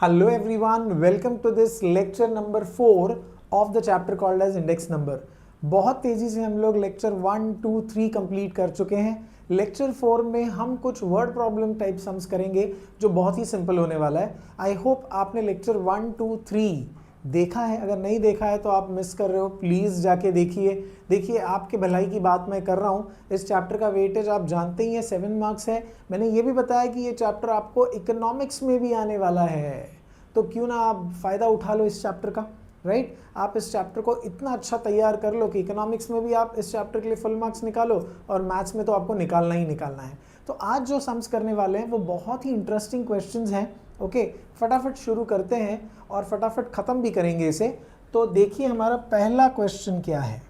Hello everyone, welcome to this lecture number 4 of the chapter called as index number. बहुत तेजी से हम लोग लेक्चर 1, 2, 3 कंप्लीट कर चुके हैं. लेक्चर 4 में हम कुछ वर्ड प्रॉब्लम टाइप सम्स करेंगे जो बहुत ही सिंपल होने वाला है. आई होप आपने लेक्चर 1, 2, 3 देखा है. अगर नहीं देखा है तो आप मिस कर रहे हो. प्लीज़ जाके देखिए आपके भलाई की बात मैं कर रहा हूँ. इस चैप्टर का वेटेज आप जानते ही हैं 7 मार्क्स है. मैंने ये भी बताया कि ये चैप्टर आपको इकोनॉमिक्स में भी आने वाला है, तो क्यों ना आप फ़ायदा उठा लो इस चैप्टर का. राइट आप इस चैप्टर को इतना अच्छा तैयार कर लो कि इकोनॉमिक्स में भी आप इस चैप्टर के लिए फुल मार्क्स निकालो और मैथ्स में तो आपको निकालना ही निकालना है. तो आज जो सम्स करने वाले हैं वो बहुत ही इंटरेस्टिंग क्वेश्चंस हैं. ओके फटाफट शुरू करते हैं और फटाफट ख़त्म भी करेंगे इसे. तो देखिए हमारा पहला क्वेश्चन क्या है.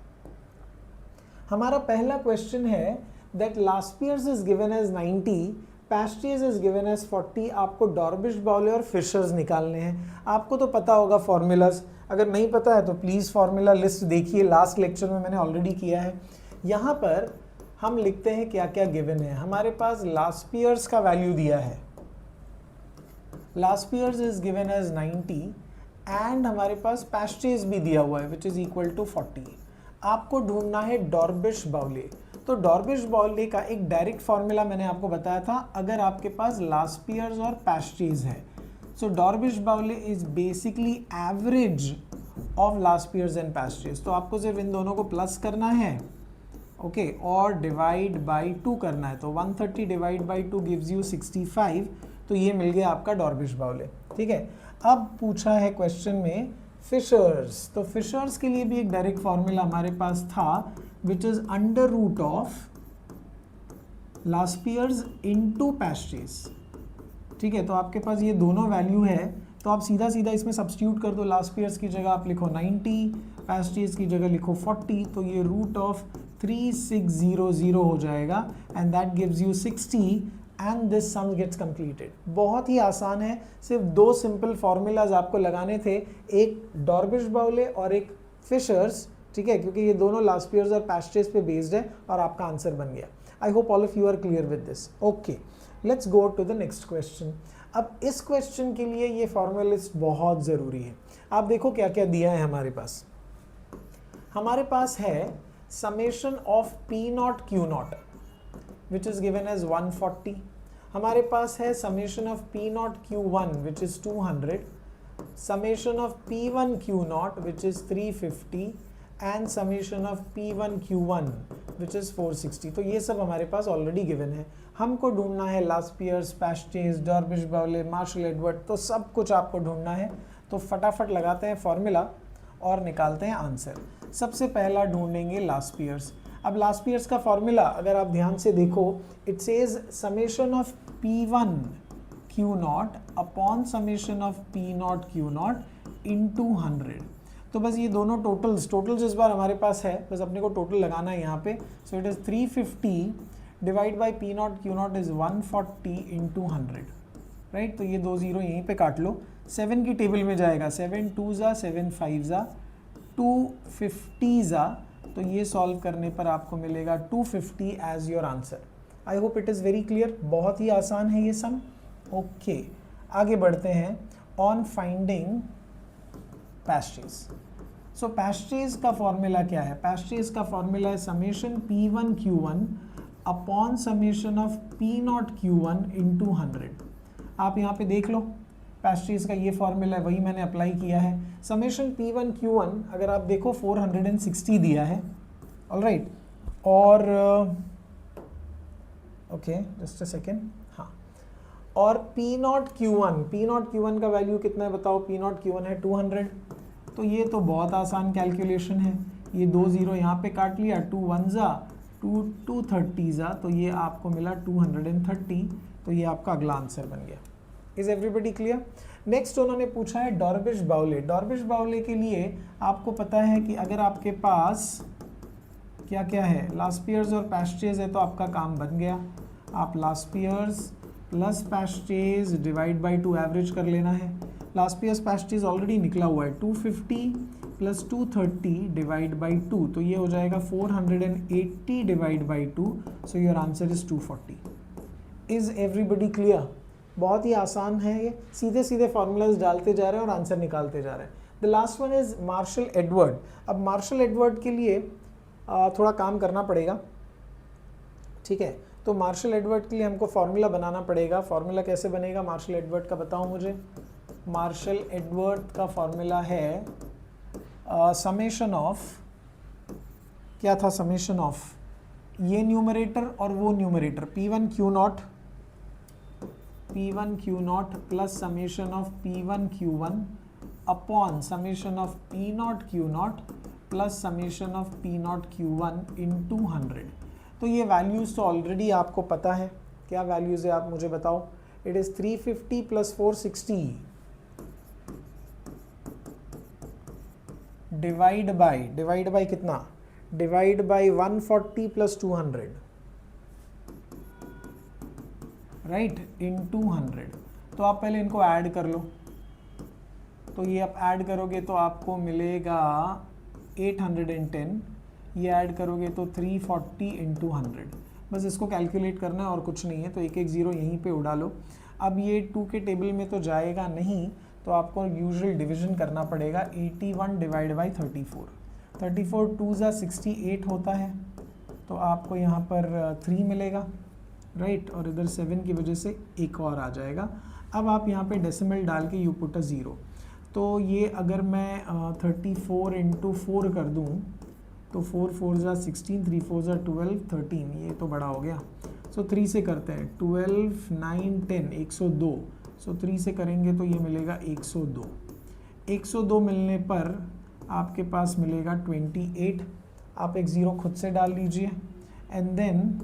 हमारा पहला क्वेश्चन है that Laspeyres is given as 90, Paasche's is given as 40. आपको डॉर्बिश बाउले और फिशर्स निकालने हैं. आपको तो पता होगा फॉर्मूलाज. अगर नहीं पता है तो प्लीज़ फार्मूला लिस्ट देखिए, लास्ट लेक्चर में मैंने ऑलरेडी किया है. यहाँ पर हम लिखते हैं क्या क्या गिवन है. हमारे पास लास्पियर्स का वैल्यू दिया है. लास्पियर्स इज गिवन एज 90 एंड हमारे पास पैस्ट्रीज भी दिया हुआ है विच इज इक्वल टू 40. आपको ढूंढना है डॉर्बिश बाउले. तो डॉर्बिश बाउले का एक डायरेक्ट फॉर्मूला मैंने आपको बताया था अगर आपके पास लास्पियर्स और पैस्ट्रीज है. So Dorbish Bowley is basically average of Laspeyres and Paasche's. तो आपको सिर्फ इन दोनों को प्लस करना है ओके और डिवाइड बाई 2 करना है. तो 130 डिवाइड बाई 2 गिव्स यू 65. तो ये मिल गया आपका डॉर्बिश बाउले. ठीक है. अब पूछा है क्वेश्चन में फिशर्स. तो फिशर्स के लिए भी एक डायरेक्ट फॉर्मूला हमारे पास था which is under root of Laspeyres into Paasche's. ठीक है. तो आपके पास ये दोनों वैल्यू है तो आप सीधा सीधा इसमें सब्स्टिट्यूट कर दो. लास्पियर्स की जगह आप लिखो 90, पैस्ट्रीज की जगह लिखो 40. तो ये रूट ऑफ 3600 हो जाएगा and that gives you 60 and this sum gets completed. बहुत ही आसान है. सिर्फ 2 सिंपल फार्मूलाज आपको लगाने थे, एक डॉर्बिश बाउले और एक फिशर्स. ठीक है, क्योंकि ये दोनों लास्पियर्स और पैस्ट्रीज पे बेस्ड है और आपका आंसर बन गया. I hope all of you are clear with this. Okay let's go to the next question. अब इस क्वेश्चन के लिए ये फार्मूला लिस्ट बहुत ज़रूरी है. आप देखो क्या क्या दिया है हमारे पास. हमारे पास है summation of P not Q not which is given as 140. हमारे पास है summation of P not Q one which is 200, summation of P one Q not which is 350 and summation of P1 Q1 which is 460. तो ये सब हमारे पास already given है. हमको ढूंढना है लास्पियर्स, पैस्ट्रीज, डॉर्बिश बाउले, मार्शल एडवर्ड. तो सब कुछ आपको ढूंढना है. तो फटाफट लगाते हैं फॉर्मूला और निकालते हैं आंसर. सबसे पहला ढूंढेंगे लास्पियर्स. अब लास्पियर्स का फॉर्मूला अगर आप ध्यान से देखो it says summation of P1 Q0 upon summation of P0 Q0 into 100. तो बस ये दोनों टोटल्स इस बार हमारे पास है, बस अपने को टोटल लगाना है यहाँ पे. So it is 350 divide by P0 Q0 is 140 into 100. Right. तो ये 2 0 यहीं पे काट लो. 7 की टेबल में जाएगा. 7 2 ज़ा 7 5 ज़ा 250 ज़ा. तो ये सॉल्व करने पर आपको मिलेगा 250 as your answer. I hope it is very clear. बहुत ही आसान है ये सम. ओके आगे बढ़ते हैं. On finding पैस्ट्रीज. सो पैस्ट्रीज का फॉर्मूला क्या है. पैस्ट्रीज का फॉर्मूला है summation P1 Q1 upon summation of P0 Q1 into 100. आप यहाँ पे देख लो पैस्ट्रीज का ये फॉर्मूला है, वही मैंने अप्लाई किया है. समेशन P1 Q1 अगर आप देखो 460 दिया है. ऑलराइट. और ओके जस्ट अ सेकेंड. हाँ और P0 Q1 का वैल्यू कितना है बताओ. P0 Q1 है 200. तो ये तो बहुत आसान कैलकुलेशन है. ये 2 0 यहाँ पे काट लिया. 2 1 ज़ा 230 ज़ा. तो ये आपको मिला 230. तो ये आपका अगला आंसर बन गया. Is everybody clear. नेक्स्ट उन्होंने पूछा है डॉर्बिश बाउले. डॉर्बिश बाउले के लिए आपको पता है कि अगर आपके पास क्या क्या है लास्पियर्स और पैस्ट्रीज है तो आपका काम बन गया. आप लास्पियर्स plus Paasche's divide by 2 average कर लेना है. लास्पियर्स पैस्ट्रीज ऑलरेडी निकला हुआ है. 250 प्लस 230 डिवाइड बाई 2. तो ये हो जाएगा 480 divide by 2. So your answer is 240. Is everybody clear. बहुत ही आसान है ये, सीधे सीधे फॉर्मूलाज डालते जा रहे हैं और आंसर निकालते जा रहे हैं। The last one is Marshall Edward. अब मार्शल एडवर्ड के लिए थोड़ा काम करना पड़ेगा, ठीक है। तो मार्शल एडवर्ड के लिए हमको फॉर्मूला बनाना पड़ेगा। फॉर्मूला कैसे बनेगा मार्शल एडवर्ड का, बताओ मुझे। मार्शल एडवर्ड का फॉर्मूला है समेशन ऑफ, क्या था, समेशन ऑफ ये न्यूमरेटर और वो numerator P1 Q not plus summation of P1 Q1 upon summation of P0 Q not plus summation of P0 Q1 into 100। तो ये वैल्यूज तो ऑलरेडी आपको पता है, क्या वैल्यूज है आप मुझे बताओ। It is 350 plus 460 divide by कितना, divide by 140 plus 200, right, into 100। तो आप पहले इनको ऐड कर लो। तो ये आप ऐड करोगे तो आपको मिलेगा 810, ये ऐड करोगे तो 340 इंटू 100। बस इसको कैलकुलेट करना है और कुछ नहीं है। तो एक एक ज़ीरो यहीं पे उड़ा लो। अब ये 2 के टेबल में तो जाएगा नहीं, तो आपको यूजुअल डिवीजन करना पड़ेगा। 81 डिवाइड बाई 34, 34 2 ज़ा 68 होता है, तो आपको यहाँ पर 3 मिलेगा, राइट। और इधर 7 की वजह से एक और आ जाएगा। अब आप यहाँ पे डेसिमल डाल के यू पुट अ 0। तो ये अगर मैं 34 इंटू 4 कर दूँ तो 4 4 ज़ा 16, 3 4 ज़ा 12, 13, ये तो बड़ा हो गया। सो 3 से करते हैं, 12 9 10 102। सो 3 से करेंगे तो ये मिलेगा 102। 102 मिलने पर आपके पास मिलेगा 28। आप एक ज़ीरो खुद से डाल लीजिए। एंड देन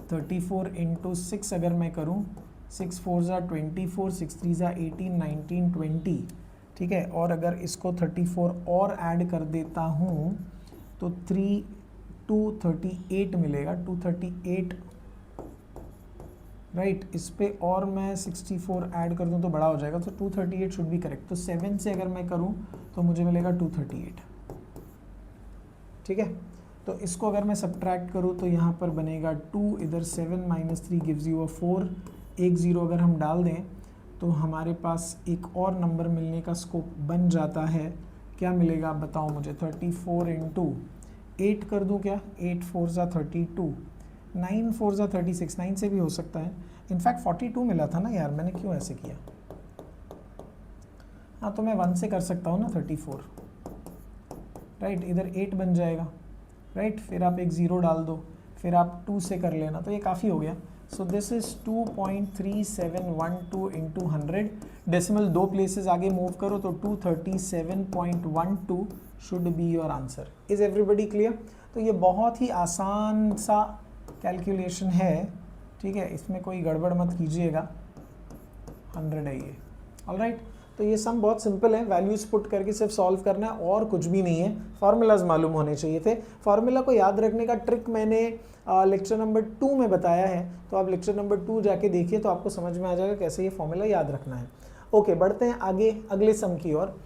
34 इंटू 6 अगर मैं करूँ, 6 4 ज़ा 24, 6 3 ज़ा 18, 19 20, ठीक है। और अगर इसको 34 और ऐड कर देता हूँ तो 238 मिलेगा, 238, राइट। इस पे और मैं 64 ऐड कर दूँ तो बड़ा हो जाएगा, तो 238 शुड बी करेक्ट। तो 7 से अगर मैं करूँ तो मुझे मिलेगा 238, ठीक है। तो इसको अगर मैं सब्ट्रैक्ट करूँ तो यहाँ पर बनेगा 2, इधर 7 माइनस 3 गिव्स यू अ 4। एक ज़ीरो अगर हम डाल दें तो हमारे पास एक और नंबर मिलने का स्कोप बन जाता है। क्या मिलेगा बताओ मुझे। 34 इंटू 8 कर दूँ क्या, 8 4 ज़ा 32, 9 4 ज़ा 36, 9 से भी हो सकता है। इनफैक्ट 42 मिला था ना यार, मैंने क्यों ऐसे किया। हाँ तो मैं 1 से कर सकता हूँ ना 34, राइट। इधर 8 बन जाएगा, राइट। फिर आप एक ज़ीरो डाल दो, फिर आप 2 से कर लेना, तो ये काफ़ी हो गया। So this is 2.3712 into 100। Decimal 2 places आगे मूव करो तो 237.12 should be your answer. Is everybody clear. तो ये बहुत ही आसान सा कैलकुलेशन है, ठीक है। इसमें कोई गड़बड़ मत कीजिएगा। 100 है ये, ऑलराइट। तो ये सम बहुत सिंपल है, वैल्यूज पुट करके सिर्फ सॉल्व करना है और कुछ भी नहीं है। फार्मूलाज मालूम होने चाहिए थे। फार्मूला को याद रखने का ट्रिक मैंने लेक्चर नंबर 2 में बताया है, तो आप लेक्चर नंबर 2 जाके देखिए तो आपको समझ में आ जाएगा कैसे ये फॉर्मूला याद रखना है। ओके, बढ़ते हैं आगे अगले सम की ओर।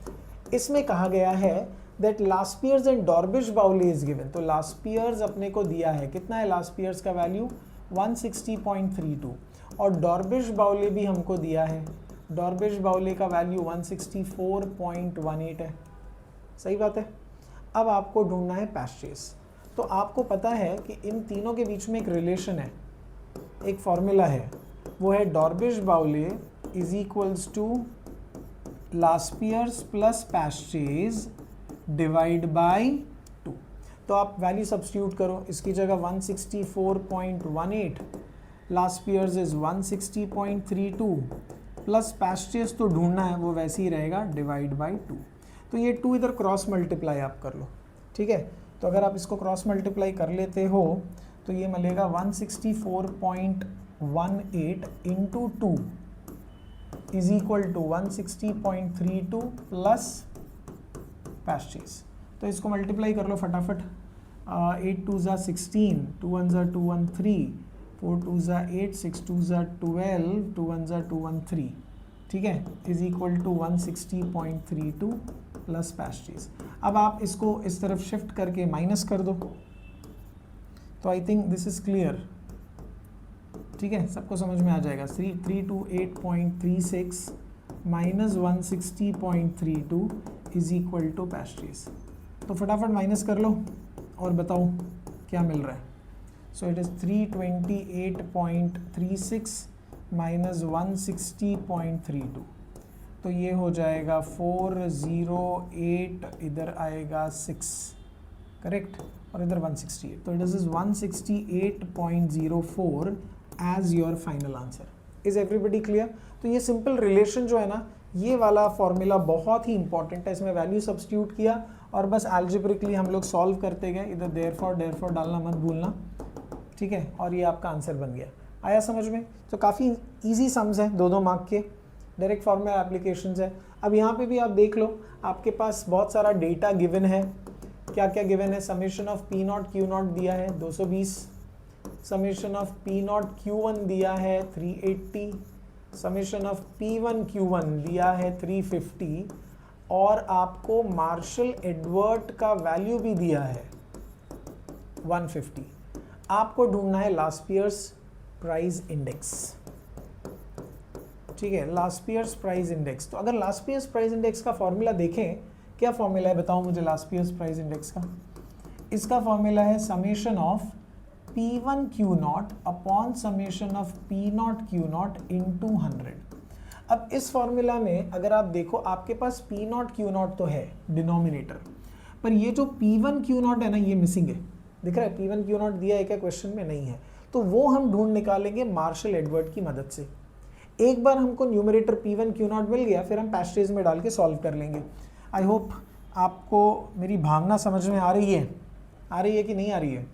इसमें कहा गया है that लास्पियर्स and डॉर्बिश Bowley is given. तो लास्पियर्स अपने को दिया है, कितना है लास्पियर्स का वैल्यू 160.32, और डॉर्बिश बाउली भी हमको दिया है। डॉर्बिश बाउली का वैल्यू 164.18 है, सही बात है। अब आपको ढूंढना है पैस्चेस। तो आपको पता है कि इन तीनों के बीच में एक रिलेशन है, एक फॉर्मूला है, वो है Dorbish Bowley is equals to Laspeyres plus Paasche's divide by 2। तो आप वैल्यू सब्स्टिट्यूट करो, इसकी जगह 164.18, लास्पियर्स इज 160.32 प्लस पैस्चेस तो ढूंढना है, वो वैसे ही रहेगा डिवाइड बाय 2। तो ये 2 इधर क्रॉस मल्टीप्लाई आप कर लो, ठीक है। तो अगर आप इसको क्रॉस मल्टीप्लाई कर लेते हो तो ये मिलेगा 164.18 into 2 is equal to 160.32 plus Paasche's. तो इसको मल्टीप्लाई कर लो फटाफट। 8 2 ज़ा 16, 2 1 ज़ा 2 1 3, 4 2 ज़ा 8, 6 2 ज़ा 12, 2 1 ज़ा 2 1 3, ठीक है, इज इक्वल टू 160.32 प्लस पैस्चेस। अब आप इसको इस तरफ शिफ्ट करके माइनस कर दो, तो I think this is clear, ठीक है, सबको समझ में आ जाएगा। 328.36 minus 160.32 is equal to pastries. तो फटाफट माइनस कर लो और बताओ क्या मिल रहा है। सो इट इज़ 328.36 माइनस 160.32, तो ये हो जाएगा 408, इधर आएगा 6, करेक्ट, और इधर 168, तो it is 168.04 as your final answer. Is everybody clear? तो ये सिंपल रिलेशन जो है ना, ये वाला फॉर्मूला बहुत ही इंपॉर्टेंट है। इसमें वैल्यू सब्स्टिट्यूट किया और बस एल्जेब्रिकली हम लोग सॉल्व करते गए, इधर देयरफॉर डालना मत भूलना, ठीक है, और ये आपका आंसर बन गया। आया समझ में? तो काफ़ी इजी सम्स हैं, 2-2 मार्क के, डायरेक्ट फॉर्मूला एप्लीकेशंस है। अब यहाँ पे भी आप देख लो, आपके पास बहुत सारा डेटा गिवन है। क्या क्या गिवन है? Summation of P not Q not दिया है 220, summation of P not Q1 दिया है 380, समेशन ऑफ P1 Q1 दिया है 350, और आपको मार्शल एडवर्ट का वैल्यू भी दिया है 150। आपको ढूंढना है लास्ट ईयर्स प्राइस इंडेक्स, ठीक है, लास्ट ईयर्स प्राइस इंडेक्स। तो अगर लास्ट ईयर्स प्राइस इंडेक्स का फॉर्मूला देखें, क्या फॉर्मूला है बताओ मुझे लास्ट ईयर्स प्राइस इंडेक्स का? इसका फॉर्मूला है summation of P1 Q not upon summation of P not Q not into 100। अब इस फॉर्मूला में अगर आप देखो, आपके पास P नॉट Q नॉट तो है डिनोमिनेटर, पर ये जो P1 Q नॉट है ना, ये मिसिंग है। दिख रहा है P1 Q नॉट दिया है क्या क्वेश्चन में? नहीं है। तो वो हम ढूंढ निकालेंगे मार्शल एडवर्ट की मदद से। एक बार हमको न्यूमरेटर P1 Q नॉट मिल गया, फिर हम पैस्ट्रीज में डाल के सॉल्व कर लेंगे। आई होप आपको मेरी भावना समझ में आ रही है कि नहीं आ रही है?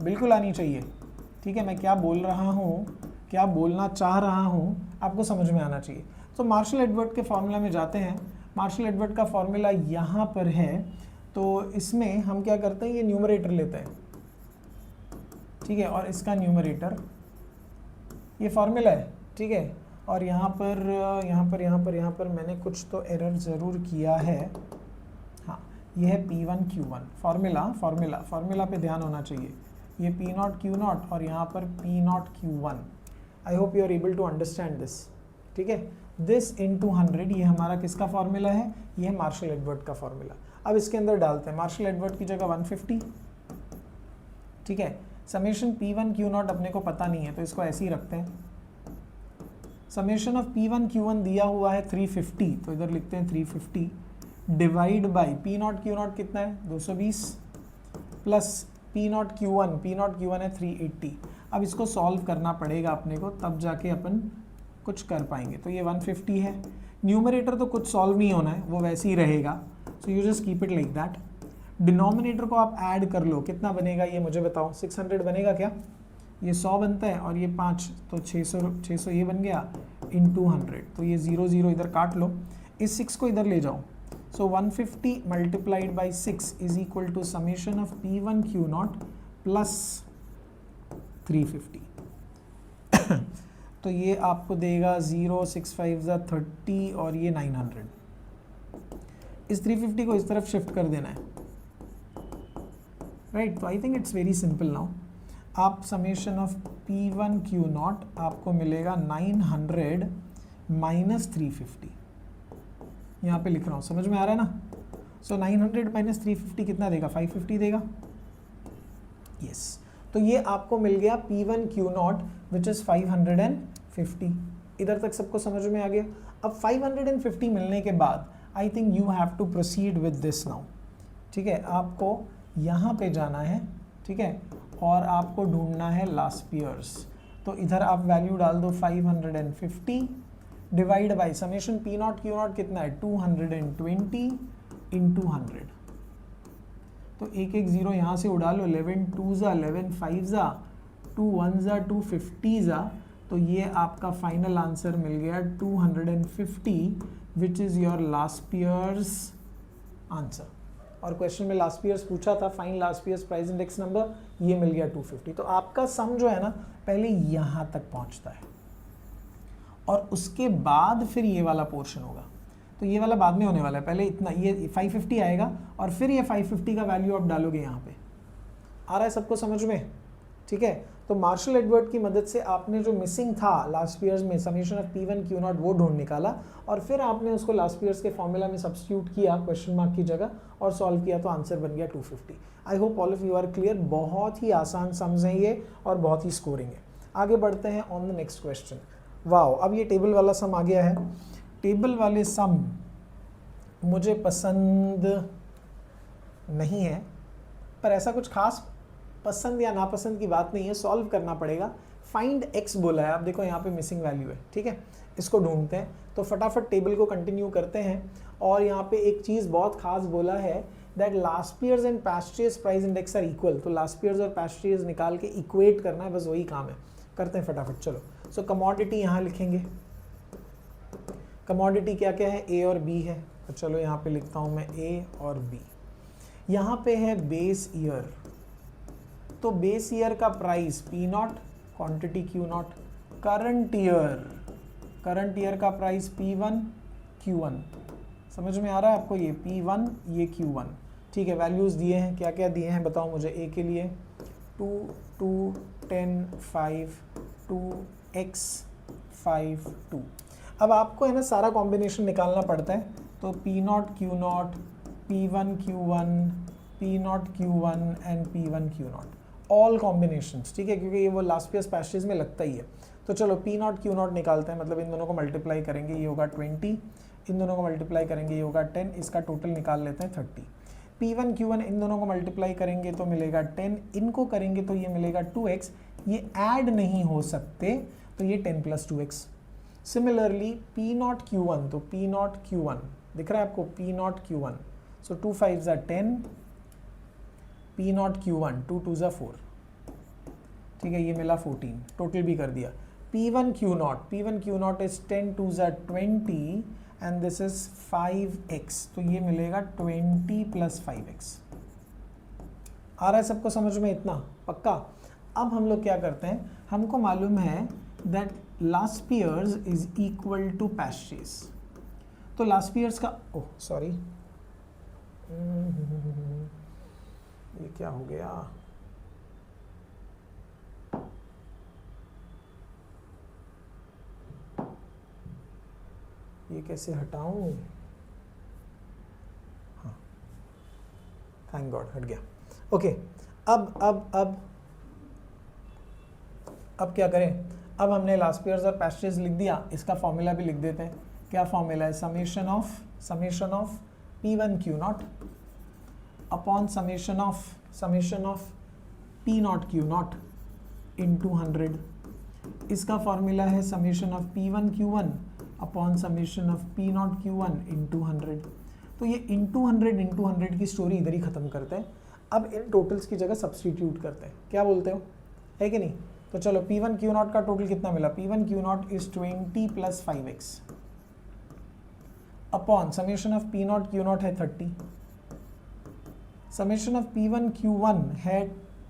बिल्कुल आनी चाहिए, ठीक है। मैं क्या बोल रहा हूँ, क्या बोलना चाह रहा हूँ, आपको समझ में आना चाहिए। तो मार्शल एडवर्ट के फॉर्मूला में जाते हैं। मार्शल एडवर्ट का फॉर्मूला यहाँ पर है, तो इसमें हम क्या करते हैं, ये न्यूमरेटर लेते हैं, ठीक है, और इसका न्यूमरेटर ये फॉर्मूला है, ठीक है, और यहाँ पर मैंने कुछ तो एरर ज़रूर किया है। हाँ, ये है P1 Q1 फॉर्मूला पे ध्यान होना चाहिए। ये P नॉट Q नॉट और यहाँ पर P not Q1। I hope you are able to understand this, ठीक है। दिस इंटू 100, ये हमारा किसका फॉर्मूला है? ये है मार्शल एडवर्ट का फॉर्मूला। अब इसके अंदर डालते हैं मार्शल एडवर्ट की जगह 150, ठीक है। समेशन P1 Q नॉट अपने को पता नहीं है, तो इसको ऐसे ही रखते हैं। समेशन ऑफ P1 Q1 दिया हुआ है 350, तो इधर लिखते हैं 350 divide by P not Q not कितना है 220 प्लस P नॉट Q1 है 380। अब इसको सॉल्व करना पड़ेगा अपने को, तब जाके अपन कुछ कर पाएंगे। तो ये 150 है, न्यूमरेटर तो कुछ सॉल्व नहीं होना है, वो वैसे ही रहेगा। So you just keep it like that. Denominator को आप ऐड कर लो, कितना बनेगा ये मुझे बताओ। 600 बनेगा क्या? ये 100 बनता है और ये 5, तो 600 ये बन गया इंटू 100, तो ये 0 इधर काट लो, इस 6 को इधर ले जाओ। So 150 multiplied by 6 is equal to summation of P1 Q not plus 350। तो ये आपको देगा 0 6 5 30 और ये 900। इस 350 को इस तरफ शिफ्ट कर देना है, राइट। तो I think it's very simple now. आप summation of P1 Q naught आपको मिलेगा 900 माइनस 350, यहाँ पे लिख रहा हूँ, समझ में आ रहा है ना। सो 900 माइनस 350 कितना देगा? 550 देगा, यस। तो ये आपको मिल गया P1 Q not which is 550। इधर तक सबको समझ में आ गया। अब 550 मिलने के बाद I think you have to proceed with this now, ठीक है। आपको यहाँ पे जाना है, ठीक है, और आपको ढूंढना है लास्ट ईयर्स। तो इधर आप वैल्यू डाल दो 550 divide by summation P not Q not कितना है 220 इंटू 100। तो एक 0 यहाँ से उड़ा लो, 11 2 11 5 2 1 250 तो ये आपका फाइनल आंसर मिल गया 250 which is your last years answer. और क्वेश्चन में लास्ट ईयर्स पूछा था, fine last years price index number, ये मिल गया 250। तो आपका सम जो है ना पहले यहाँ तक पहुँचता है और उसके बाद फिर ये वाला पोर्शन होगा। तो ये वाला बाद में होने वाला है, पहले इतना ये 550 आएगा और फिर ये 550 का वैल्यू आप डालोगे यहाँ पे। आ रहा है सबको समझ में? ठीक है। तो मार्शल एडवर्ड की मदद से आपने जो मिसिंग था लास्ट ईयर्स में समीशन ऑफ P1 Q0 वो ढूंढ निकाला और फिर आपने उसको लास्ट ईयर्स के फॉर्मूला में सब्स्टिट्यूट किया क्वेश्चन मार्क की जगह और सॉल्व किया तो आंसर बन गया 250। I hope all of you are clear. बहुत ही आसान सम्स हैं ये और बहुत ही स्कोरिंग है। आगे बढ़ते हैं on the next question. Wow, अब ये टेबल वाला सम आ गया है। टेबल वाले सम मुझे पसंद नहीं है, पर ऐसा कुछ खास पसंद या नापसंद की बात नहीं है, सॉल्व करना पड़ेगा। फाइंड x बोला है, आप देखो यहाँ पे मिसिंग वैल्यू है, ठीक है, इसको ढूंढते हैं। तो फटाफट टेबल को कंटिन्यू करते हैं और यहाँ पे एक चीज़ बहुत खास बोला है that last years and Paasche's price index are equal. तो लास्ट ईयर्स और पास्ट ईयर्स निकाल के इक्वेट करना है, बस वही काम है। करते हैं फटाफट, चलो। सो कमोडिटी यहाँ लिखेंगे। कमोडिटी क्या क्या है, A और B है, तो चलो यहाँ पे लिखता हूँ मैं A और B। यहाँ पे है बेस ईयर, तो बेस ईयर का price P0, quantity Q0। Current year का प्राइस P1 Q1। समझ में आ रहा है आपको, ये P1 ये Q1, ठीक है। वैल्यूज़ दिए हैं, क्या क्या दिए हैं बताओ मुझे। A के लिए 2 2 10 5 2 x 5 2। अब आपको है ना सारा कॉम्बिनेशन निकालना पड़ता है, तो P0 Q0 P1 Q1 P0 Q1 and P1 Q0 all combinations, ठीक है, क्योंकि ये वो लास्ट ईयर्स पास्ट ईयर्स में लगता ही है। तो चलो P0 Q0 निकालते हैं, मतलब इन दोनों को मल्टीप्लाई करेंगे, ये होगा 20, इन दोनों को मल्टीप्लाई करेंगे ये होगा 10, इसका टोटल निकाल लेते हैं 30। P1 Q1 इन दोनों को मल्टीप्लाई करेंगे तो मिलेगा 10, इनको करेंगे तो ये मिलेगा 2x, ये ऐड नहीं हो सकते तो ये 10 + 2x। सिमिलरली P0 Q1, तो P0 Q1 दिख रहा है आपको, P0 Q1, so 2 5s are 10, P0 Q1 2 2s are 4, ठीक है, ये मिला 14, टोटल भी कर दिया। P1 Q0 is 10 2s are 20 and this is 5x, तो ये मिलेगा 20 + 5x। आ रहा है सबको समझ में इतना, पक्का। अब हम लोग क्या करते हैं, हमको मालूम है that last years is equal to Paasche's. तो लास्ट ईयर्स का, ओह सॉरी, ये क्या हो गया, ये कैसे हटाऊं, हाँ थैंक गॉड हट गया। ओके, अब क्या करें, अब हमने लास्ट ईयर्स और पास्ट ईयर्स लिख दिया, इसका फॉर्मूला भी लिख देते हैं। क्या फॉर्मूला है, summation of P1 Q0 upon summation of P0 Q0 into 100। इसका फॉर्मूला है summation of P1 Q1 upon summation of P0 Q1 into 100। तो ये इंटू 100 की स्टोरी इधर ही ख़त्म करते हैं। अब इन टोटल्स की जगह सब्सटीट्यूट करते हैं, क्या बोलते हो, है कि नहीं। तो चलो P1 Q0 का टोटल कितना मिला, P1 Q0 is 20 + 5x upon summation of P0 Q0 है 30, समेशन ऑफ P1 Q1 है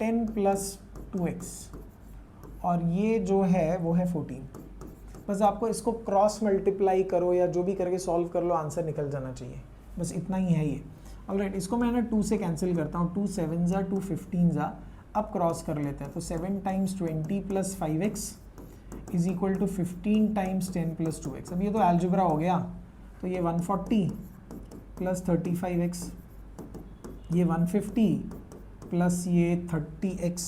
10 + 2x और ये जो है वो है 14। बस आपको इसको क्रॉस मल्टीप्लाई करो या जो भी करके सॉल्व कर लो, आंसर निकल जाना चाहिए, बस इतना ही है ये। ऑलराइट, इसको मैं ना 2 से कैंसिल करता हूँ, 2 7s are 2 15s are। अब क्रॉस कर लेते हैं, तो 7 × 20 + 5x is equal to 15 × 10 + 2x। अब ये तो अलजेब्रा हो गया, तो ये 140 + 35x, ये 150 प्लस ये 30x,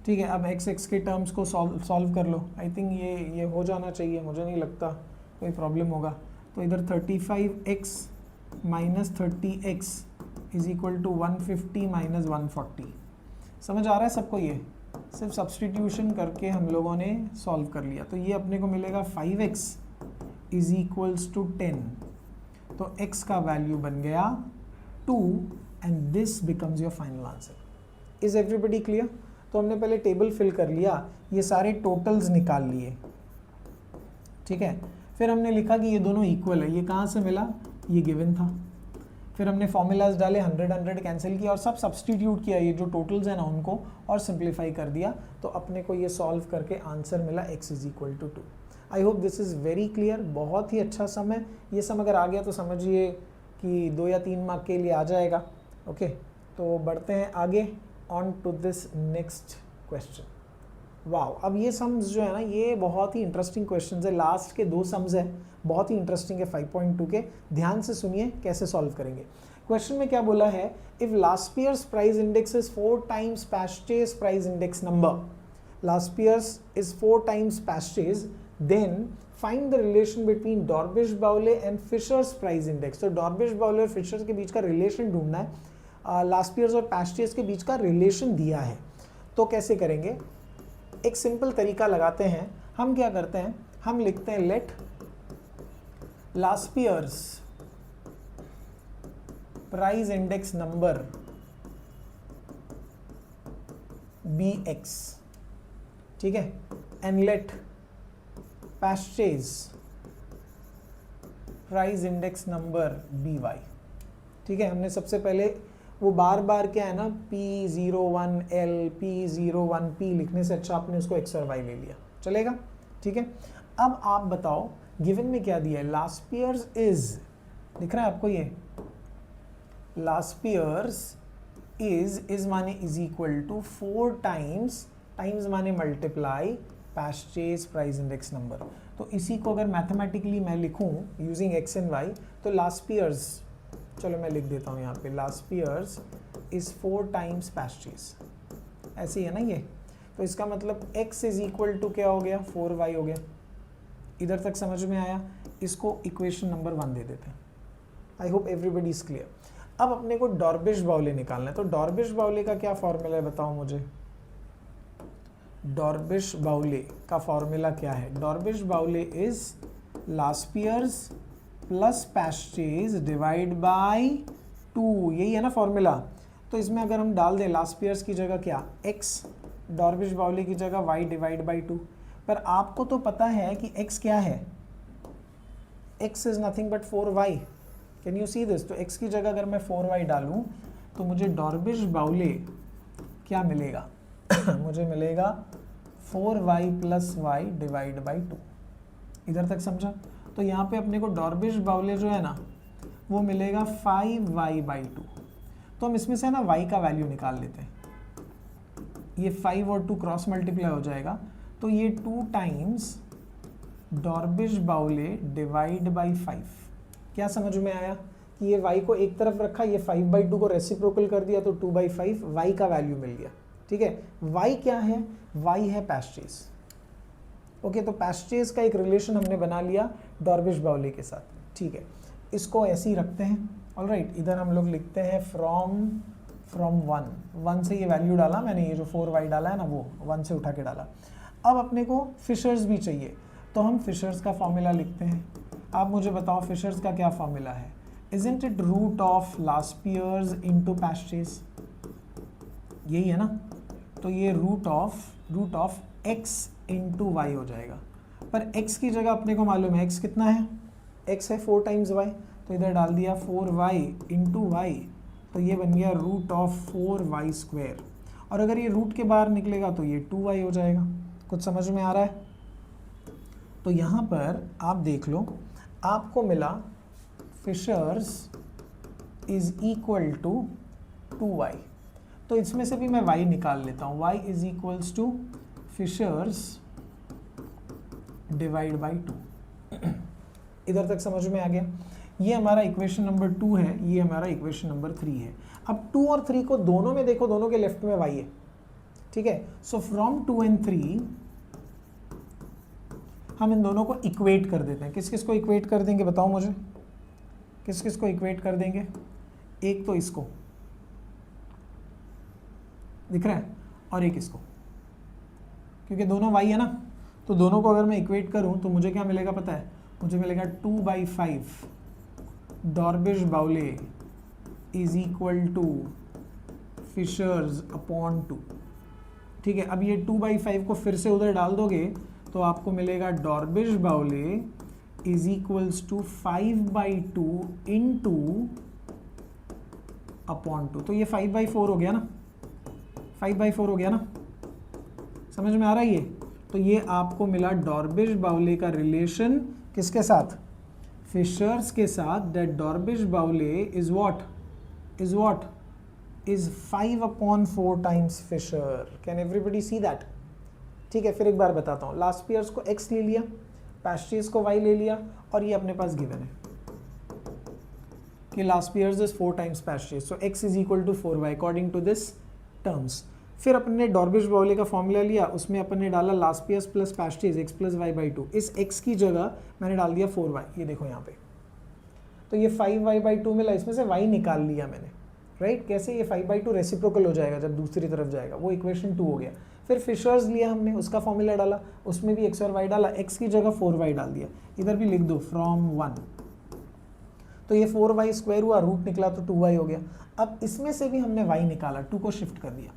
ठीक है। अब x के टर्म्स को सॉल्व कर लो, आई थिंक ये हो जाना चाहिए, मुझे नहीं लगता कोई प्रॉब्लम होगा। तो इधर 35x - 30x is equal to 150 - 140। समझ आ रहा है सबको, ये सिर्फ सब्सटीट्यूशन करके हम लोगों ने सॉल्व कर लिया। तो ये अपने को मिलेगा 5x इज इक्वल्स टू 10, तो x का वैल्यू बन गया 2 and this becomes your final answer. Is everybody clear. तो हमने पहले टेबल फिल कर लिया, ये सारे टोटल्स निकाल लिए, ठीक है। फिर हमने लिखा कि ये दोनों इक्वल है, ये कहाँ से मिला, ये गिवन था। फिर हमने फॉर्मूलाज डाले, 100 कैंसिल किया और सब सब्सटीट्यूट किया, ये जो टोटल्स हैं ना उनको, और सिंप्लीफाई कर दिया। तो अपने को ये सॉल्व करके आंसर मिला x is equal to 2। I hope this is very clear. बहुत ही अच्छा सम है ये सम, अगर आ गया तो समझिए कि 2 या 3 मार्क के लिए आ जाएगा। ओके, तो बढ़ते हैं आगे। On to this next question. Wow, अब ये सम्स जो है ना, ये बहुत ही इंटरेस्टिंग क्वेश्चंस है। लास्ट के 2 सम्स है, बहुत ही इंटरेस्टिंग है 5.2 के। ध्यान से सुनिए कैसे सॉल्व करेंगे। क्वेश्चन में क्या बोला है, if last years price index is 4 times past price index number, last years is 4 times past, then find the relation between Dorbish Bowley and Fisher's price index. तो डॉर्बिश बाउले और फिशर्स के बीच का रिलेशन ढूंढना है। लास्ट ईयर्स और past years के बीच का रिलेशन दिया है, तो कैसे करेंगे? एक सिंपल तरीका लगाते हैं। हम क्या करते हैं, हम लिखते हैं let last years price index number be x, ठीक है, and let Paasche's price index number be y. ठीक है, हमने सबसे पहले वो बार बार क्या है ना, P01L P01P लिखने से अच्छा आपने उसको X और Y ले लिया, चलेगा? ठीक है, अब आप बताओ गिवन में क्या दिया है, लास्ट ईयर्स इज, दिख रहा है आपको ये, लास्ट ईयर्स इज माने is equal to 4 times, times माने multiply Paasche's price index number. तो इसी को अगर मैथमेटिकली मैं लिखूं यूजिंग X एंड Y, तो लास्ट ईयर्स, चलो मैं लिख देता हूँ यहाँ पे, last years is 4 times Paasche's, ऐसे ही है ना ये। तो इसका मतलब x इज इक्वल टू क्या हो गया, 4y हो गया। इधर तक समझ में आया? इसको इक्वेशन नंबर 1 दे देते हैं। I hope everybody is clear. अब अपने को डॉर्बिश बाउले निकालना है, तो डॉर्बिश बाउले का क्या फॉर्मूला है बताओ मुझे। डॉर्बिश बाउले का फॉर्मूला क्या है? Dorbish Bowley is last years plus Paasche's divide by 2, यही है ना फॉर्मूला। तो इसमें अगर हम डाल दें लास्ट ईयर्स की जगह क्या, x, डॉर्बिश बाउले की जगह y डिवाइड बाई 2। पर आपको तो पता है कि x क्या है, x is nothing but 4y। Can you see this? तो x की जगह अगर मैं 4y डालूं तो मुझे डॉर्बिश बाउले क्या मिलेगा मुझे मिलेगा 4y plus y divide by 2। इधर तक समझा? तो यहाँ पे अपने को डॉर्बिश बाउले जो है ना वो मिलेगा 5y बाई 2। तो हम इसमें से ना y का वैल्यू निकाल लेते हैं। ये 5 और 2 क्रॉस मल्टीप्लाई हो जाएगा, तो ये 2 टाइम्स डॉर्बिश बाउले डिवाइड बाई 5। क्या समझ में आया कि ये y को एक तरफ रखा, ये 5/2 को रेसिप्रोकल कर दिया, तो 2/5 y का वैल्यू मिल गया। ठीक है, y क्या है? y है पास्टेज। ओके, तो पास्टेज का एक रिलेशन हमने बना लिया डॉर्बिश बाउले के साथ। ठीक है, इसको ऐसे ही रखते हैं। ऑलराइट, इधर हम लोग लिखते हैं फ्रॉम 1 से ये वैल्यू डाला मैंने, ये जो 4y डाला है ना वो 1 से उठा के डाला। अब अपने को फिशर्स भी चाहिए, तो हम फिशर्स का फॉर्मूला लिखते हैं। आप मुझे बताओ फिशर्स का क्या फॉर्मूला है? Isn't it root of last years into Paasche's, यही है ना। तो ये root of x into y हो जाएगा। पर x की जगह अपने को मालूम है x कितना है, x है 4 टाइम्स y, तो इधर डाल दिया 4y इंटू वाई, तो ये बन गया रूट ऑफ 4y स्क्वायर। और अगर ये रूट के बाहर निकलेगा तो ये 2y हो जाएगा। कुछ समझ में आ रहा है? तो यहाँ पर आप देख लो, आपको मिला fishers is equal to 2y। तो इसमें से भी मैं y निकाल लेता हूँ। y is equals to Fisher's divide by 2। इधर तक समझ में आ गया? ये हमारा इक्वेशन नंबर 2 है, ये हमारा इक्वेशन नंबर 3 है। अब 2 और 3 को दोनों में देखो, दोनों के लेफ्ट में y है। ठीक है, सो फ्रॉम 2 and 3 हम इन दोनों को इक्वेट कर देते हैं। किस किस को इक्वेट कर देंगे बताओ मुझे, किस किस को इक्वेट कर देंगे? एक तो इसको, दिख रहा है, और एक इसको, क्योंकि दोनों y है ना, तो दोनों को अगर मैं इक्वेट करूं तो मुझे क्या मिलेगा पता है? मुझे मिलेगा 2/5 Dorbish Bowley is equal to Fisher's upon 2। ठीक है, अब ये 2/5 को फिर से उधर डाल दोगे तो आपको मिलेगा Dorbish Bowley is equals to 5/2 into upon 2। तो ये 5/4 हो गया ना, 5/4 हो गया ना, समझ में आ रहा है ये? तो ये आपको मिला डॉर्बिश बाउले का रिलेशन किसके साथ? फिशर्स के साथ। That Dorbish Bowley is what is 5/4 times Fisher. Can everybody see that? ठीक है, फिर एक बार बताता हूँ। लास्ट ईयर्स को x ले लिया, पैस्ट्रीज को y ले लिया, और ये अपने पास गिवन है कि last years is 4 times Paasche's, so x is equal to 4y according to this terms. फिर अपन ने डॉर्बिश बाउले का फॉर्मूला लिया, उसमें अपन ने डाला last years plus Paasche's x plus y by 2। इस x की जगह मैंने डाल दिया 4y, ये देखो यहाँ पे। तो ये 5y बाई 2 मिला, इसमें से y निकाल लिया मैंने, राइट? कैसे? ये 5/2 रेसिप्रोकल हो जाएगा जब दूसरी तरफ जाएगा, वो इक्वेशन 2 हो गया। फिर फिशर्स लिया हमने, उसका फॉर्मूला डाला, उसमें भी x और y डाला, x की जगह 4y डाल दिया, इधर भी लिख दो फ्रॉम 1। तो ये 4y स्क्वायर हुआ, रूट निकला तो 2y हो गया। अब इसमें से भी हमने y निकाला, 2 को शिफ्ट कर दिया,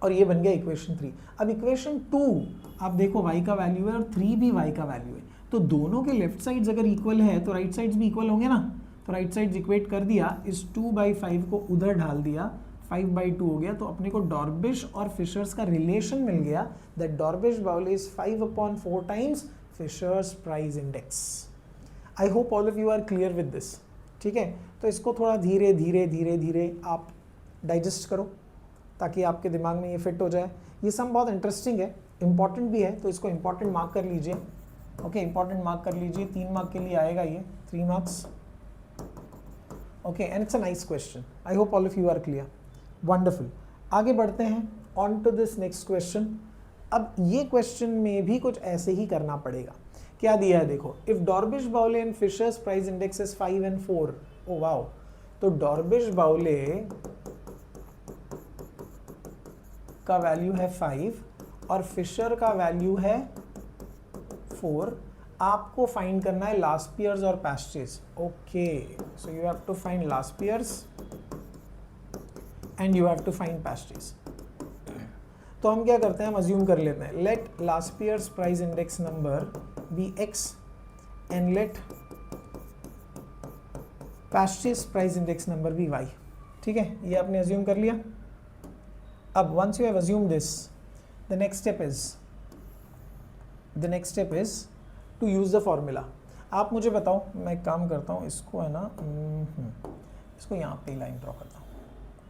और ये बन गया इक्वेशन 3। अब इक्वेशन 2 आप देखो y का वैल्यू है और 3 भी y का वैल्यू है, तो दोनों के लेफ्ट साइड्स अगर इक्वल है तो राइट साइड्स भी इक्वल होंगे ना। तो राइट साइड्स इक्वेट कर दिया, इस 2/5 को उधर ढाल दिया, 5/2 हो गया। तो अपने को डॉर्बिश और फिशर्स का रिलेशन मिल गया, that Dorbish Bowley is 5/4 times Fisher's price index. I hope all of you are clear with this. ठीक है, तो इसको थोड़ा धीरे धीरे धीरे धीरे आप डाइजेस्ट करो ताकि आपके दिमाग में ये फिट हो जाए। ये सम बहुत इंटरेस्टिंग है, इंपॉर्टेंट भी है, तो इसको इंपॉर्टेंट मार्क कर लीजिए। ओके, इंपॉर्टेंट मार्क कर लीजिए, 3 मार्क के लिए आएगा ये, 3 marks. Okay, and it's a nice question. I hope all of you are clear. Wonderful, आगे बढ़ते हैं on to this next question. अब ये क्वेश्चन में भी कुछ ऐसे ही करना पड़ेगा। क्या दिया है देखो, if Dorbish Bowley and Fisher's price index is 5 and 4। Oh wow, तो डॉर्बिश बाउले का वैल्यू है 5 और फिशर का वैल्यू है 4। आपको फाइंड करना है लास्ट ईयर्स और Paasche's. Okay, so you have to find last years and you have to find Paasche's. तो हम क्या करते हैं, हम अज्यूम कर लेते हैं, let last years price index number be x and let Paasche's price index number be y। ठीक है, ये आपने अज्यूम कर लिया। अब once you have assumed this, the next step is to use the formula। आप मुझे बताओ, मैं एक काम करता हूँ, इसको है ना, इसको यहाँ पे लाइन ड्रॉ करता हूँ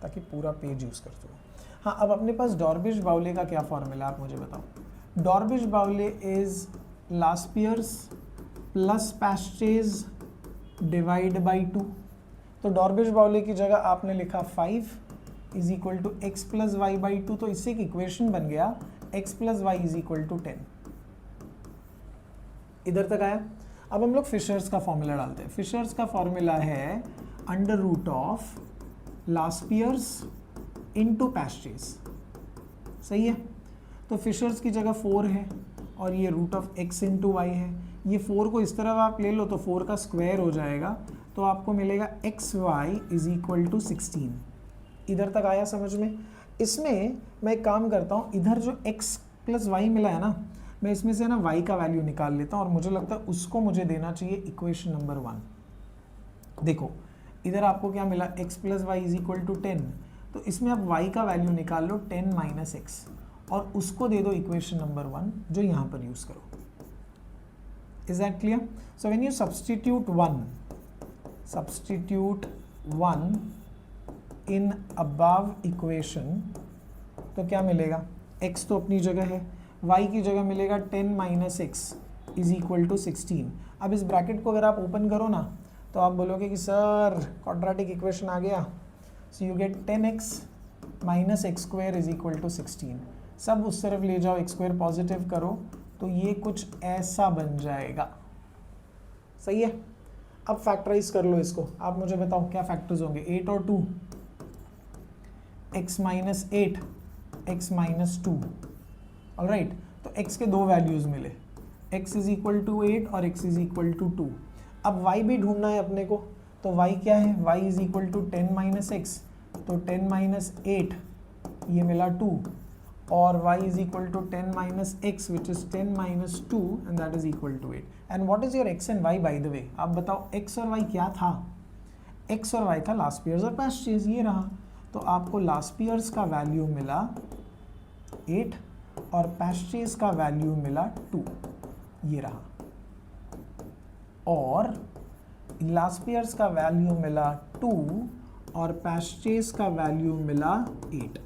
ताकि पूरा पेज यूज़ कर सकूँ। हाँ, अब अपने पास डॉर्बिश बाउले का क्या फॉर्मूला, आप मुझे बताओ। Dorbish Bowley is last years plus Paasche's divide by 2। तो डॉर्बिश बाउले की जगह आपने लिखा 5 is equal to x plus y by 2। तो इससे एक इक्वेशन बन गया, x plus Y is equal to 10। इधर तक आया। अब हम लोग फिशर्स का फॉर्मूला डालते हैं। फिशर्स का फॉर्मूला है under root of last years into Paasche's. सही है, तो फिशर्स की जगह 4 है और ये root of x into Y है। ये 4 को इस तरफ आप ले लो तो 4 का स्क्वायर हो जाएगा, तो आपको मिलेगा xy इज इक्वल टू 16। इधर तक आया समझ में? इसमें मैं एक काम करता हूँ, इधर जो x प्लस वाई मिला है ना, मैं इसमें से ना y का वैल्यू निकाल लेता हूँ और मुझे लगता है उसको मुझे देना चाहिए इक्वेशन नंबर 1। देखो इधर आपको क्या मिला, x plus Y is equal to 10, तो इसमें आप y का वैल्यू निकाल लो 10 माइनस एक्स और उसको दे दो इक्वेशन नंबर 1 जो यहाँ पर यूज़ करो। Is that clear? So when you substitute 1 in above equation तो क्या मिलेगा, x तो अपनी जगह है, y की जगह मिलेगा 10 minus X is equal to 16। अब इस ब्रैकेट को अगर आप ओपन करो ना तो आप बोलोगे कि सर क्वाड्रेटिक इक्वेशन आ गया। So you get 10x minus X square is equal to 16। सब उस तरफ ले जाओ, एक्स स्क्वायर पॉजिटिव करो तो ये कुछ ऐसा बन जाएगा। सही है, अब फैक्टराइज कर लो इसको। आप मुझे बताओ क्या फैक्टर्स होंगे, 8 और 2, x minus 8, x minus 2। Alright, तो x के दो वैल्यूज मिले, x इज इक्वल टू 8 और x इज इक्वल टू 2। अब y भी ढूंढना है अपने को, तो y क्या है, y is equal to 10 minus X, तो 10 माइनस 8 ये मिला 2 और y is equal to 10 minus X which is 10 minus 2 and that is equal to 8। And what is your x and y by the way? आप बताओ x और y क्या था? x और y था लास्ट ईयर्स और पास्ट ईयर्स, ये रहा। तो आपको लास्ट ईयर्स का वैल्यू मिला 8 और पास्ट ईयर्स का वैल्यू मिला 2, ये रहा। और लास्ट ईयर्स का वैल्यू मिला 2 और पैस्चेस का वैल्यू मिला 8।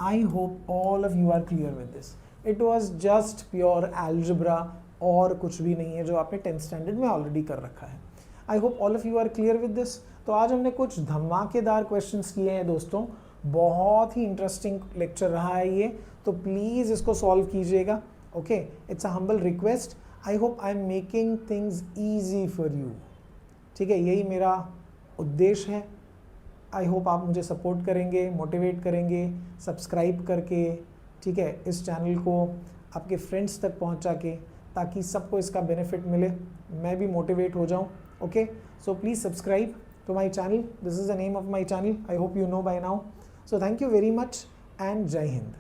I hope all of you are clear with this. It was just pure algebra और कुछ भी नहीं है जो आपने 10th स्टैंडर्ड में ऑलरेडी कर रखा है। I hope all of you are clear with this. तो आज हमने कुछ धमाकेदार क्वेश्चंस किए हैं दोस्तों, बहुत ही इंटरेस्टिंग लेक्चर रहा है ये, तो प्लीज़ इसको सॉल्व कीजिएगा। Okay, it's a humble request. I hope I am making things easy for you. ठीक है, यही मेरा उद्देश्य है। आई होप आप मुझे सपोर्ट करेंगे, मोटिवेट करेंगे, सब्सक्राइब करके, ठीक है, इस चैनल को आपके फ्रेंड्स तक पहुंचा के, ताकि सबको इसका बेनिफिट मिले, मैं भी मोटिवेट हो जाऊं। Okay, so please subscribe to my channel. This is the name of my channel. I hope you know by now. So thank you very much and Jai Hind.